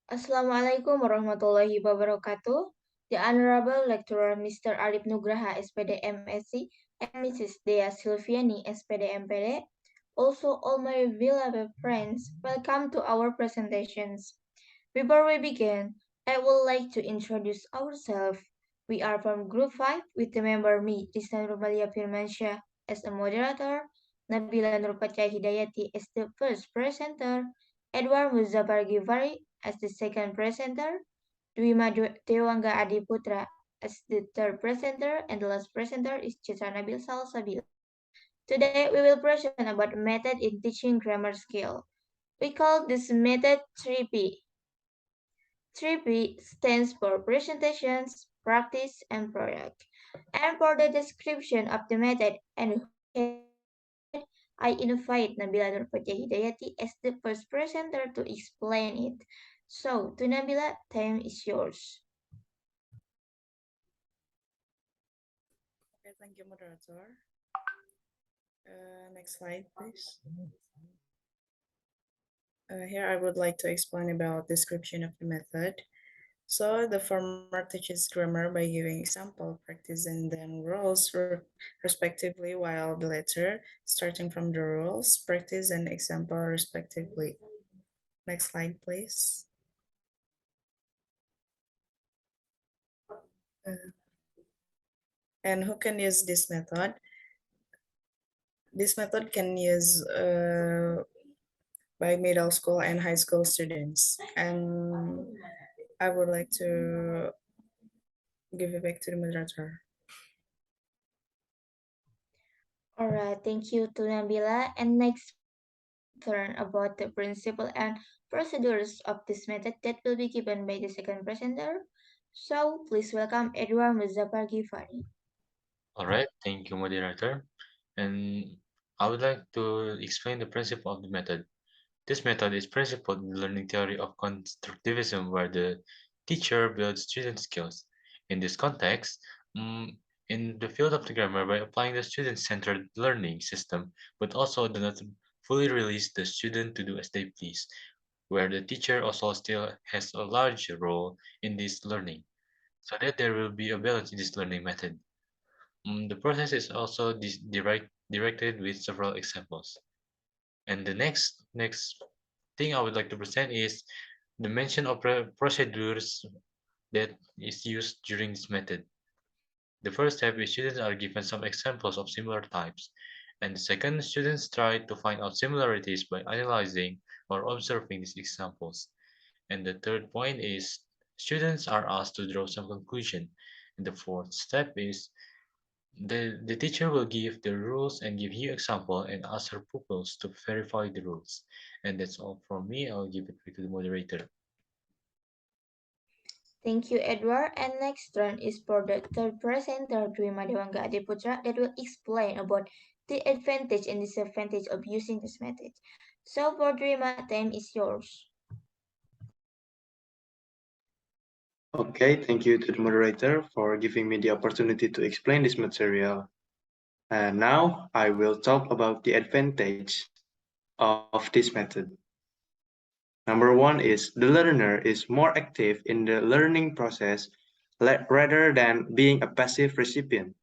Assalamualaikum warahmatullahi wabarakatuh. The Honorable Lecturer Mr. Arief Nugraha, SPD MSc, and Mrs. Dea Silvani, SPD MPD. Also, all my beloved friends, welcome to our presentations. Before we begin, I would like to introduce ourselves. We are from Group 5 with the member me, Rizna Nurbalia Firmansyah, as a moderator, Nabila Nurpatya Hidayati as the first presenter, Edward Muzaffar Givari as the second presenter, Dewangga Adiputra as the third presenter, and the last presenter is Citra Nabil Salsabila. Today we will present about method in teaching grammar skill. We call this method 3P. 3P stands for presentations, practice, and product. And for the description of the method and I invite Nabila Nurpatya Hidayati as the first presenter to explain it. So, to Nabila, time is yours. Okay, thank you, moderator. Next slide, please. Here I would like to explain about description of the method. So the former teaches grammar by giving example, practice, and then rules respectively, while the latter starting from the rules, practice, and example respectively. Next slide, please. And who can use this method? This method can use by middle school and high school students. And I would like to give it back to the moderator. Alright, thank you to Nabila. And next we will learn about the principle and procedures of this method that will be given by the second presenter. So, please welcome Edward Muzaffar Gifari. All right, thank you, moderator. And I would like to explain the principle of the method. This method is principled in the learning theory of constructivism, where the teacher builds student skills. In this context, in the field of the grammar, by applying the student-centered learning system, but also do not fully release the student to do as they please, where the teacher also still has a large role in this learning, so that there will be a balance in this learning method. The process is also directed with several examples. And the next thing I would like to present is the mention of procedures that is used during this method. The first step is students are given some examples of similar types, and the second, students try to find out similarities by analyzing or observing these examples. And the third point is students are asked to draw some conclusion. And the fourth step is the teacher will give the rules and give you example and ask her pupils to verify the rules. And that's all from me. I'll give it back to the moderator. Thank you, Edward. And next turn is for the third presenter, Dwi Dewangga Adiputra, that will explain about the advantage and disadvantage of using this method. So for Dreama, time is yours. Okay, thank you to the moderator for giving me the opportunity to explain this material. And now I will talk about the advantage of this method. Number one is the learner is more active in the learning process rather than being a passive recipient.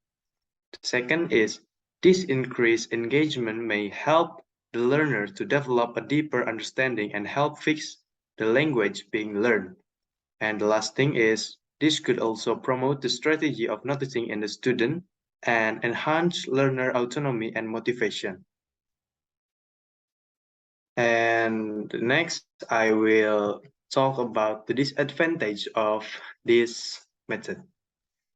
Second is this increased engagement may help the learner to develop a deeper understanding and help fix the language being learned. And the last thing is this could also promote the strategy of noticing in the student and enhance learner autonomy and motivation. And next, I will talk about the disadvantage of this method.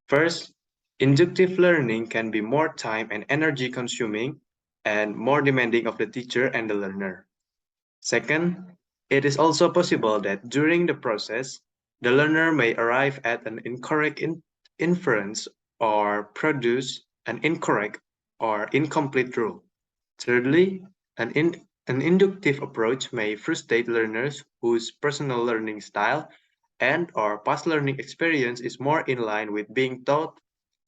First, inductive learning can be more time and energy consuming and more demanding of the teacher and the learner. Second, it is also possible that during the process, the learner may arrive at an incorrect inference or produce an incorrect or incomplete rule. Thirdly, an inductive approach may frustrate learners whose personal learning style and/or past learning experience is more in line with being taught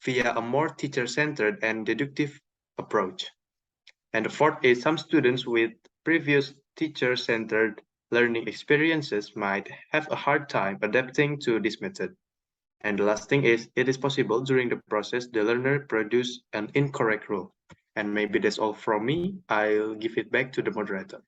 via a more teacher-centered and deductive approach. And the fourth is some students with previous teacher-centered learning experiences might have a hard time adapting to this method. And the last thing is, it is possible during the process the learner produce an incorrect rule. And maybe that's all from me. I'll give it back to the moderator.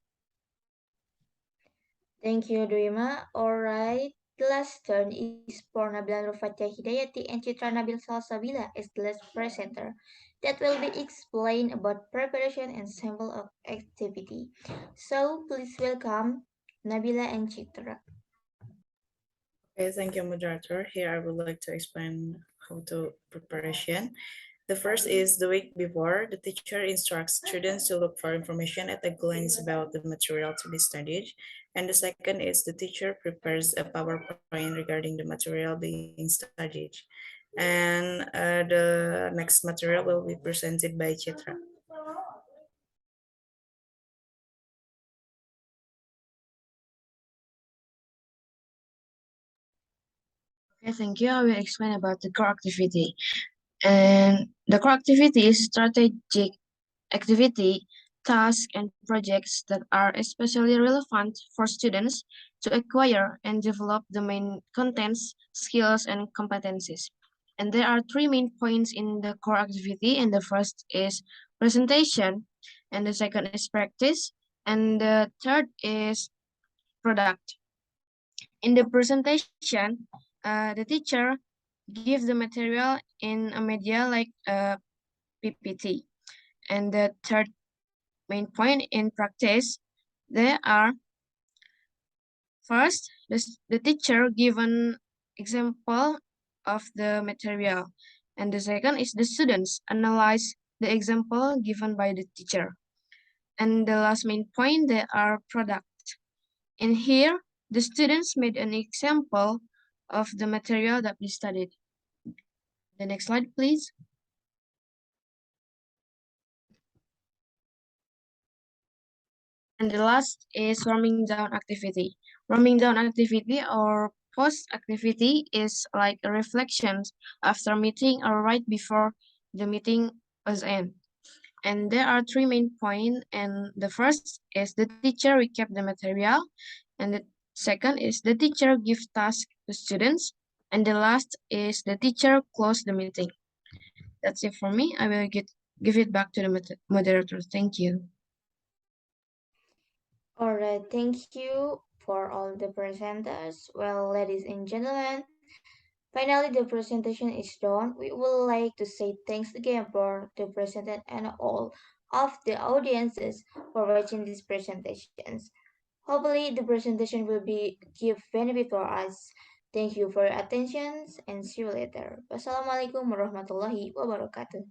Thank you, Duima. Alright, the last turn is for Nabila Nurfatia Hidayati and Citra Nabil Salsabila as the last presenter. That will be explain about preparation and sample of activity. So please welcome Nabila and Citra. Okay, thank you, moderator. Here I would like to explain how to preparation. The first is the week before, the teacher instructs students to look for information at a glance about the material to be studied. And the second is the teacher prepares a PowerPoint regarding the material being studied. And the next material will be presented by Chitra. Okay, thank you. I will explain about the core activity. And the core activity is strategic activity, tasks, and projects that are especially relevant for students to acquire and develop the main contents, skills, and competencies. And there are three main points in the core activity. And the first is presentation, and the second is practice, and the third is product. In the presentation, the teacher gives the material in a media like PPT. And the third main point in practice, there are first, the teacher give an example of the material. And the second is the students analyze the example given by the teacher. And the last main point, there are product. In here, the students made an example of the material that we studied. The next slide, please. And the last is warming down activity. Warming down activity or post activity is like a reflection after meeting or right before the meeting was end. And there are three main points. And the first is the teacher recap the material. And the second is the teacher give task to students. And the last is the teacher close the meeting. That's it for me. I will give it back to the moderator. Thank you. Alright, thank you for all the presenters. Well, ladies and gentlemen, finally the presentation is done. We would like to say thanks again for the presenter and all of the audiences for watching these presentations. Hopefully the presentation will be give benefit for us. Thank you for your attention and see you later. Wassalamualaikum warahmatullahi wabarakatuh.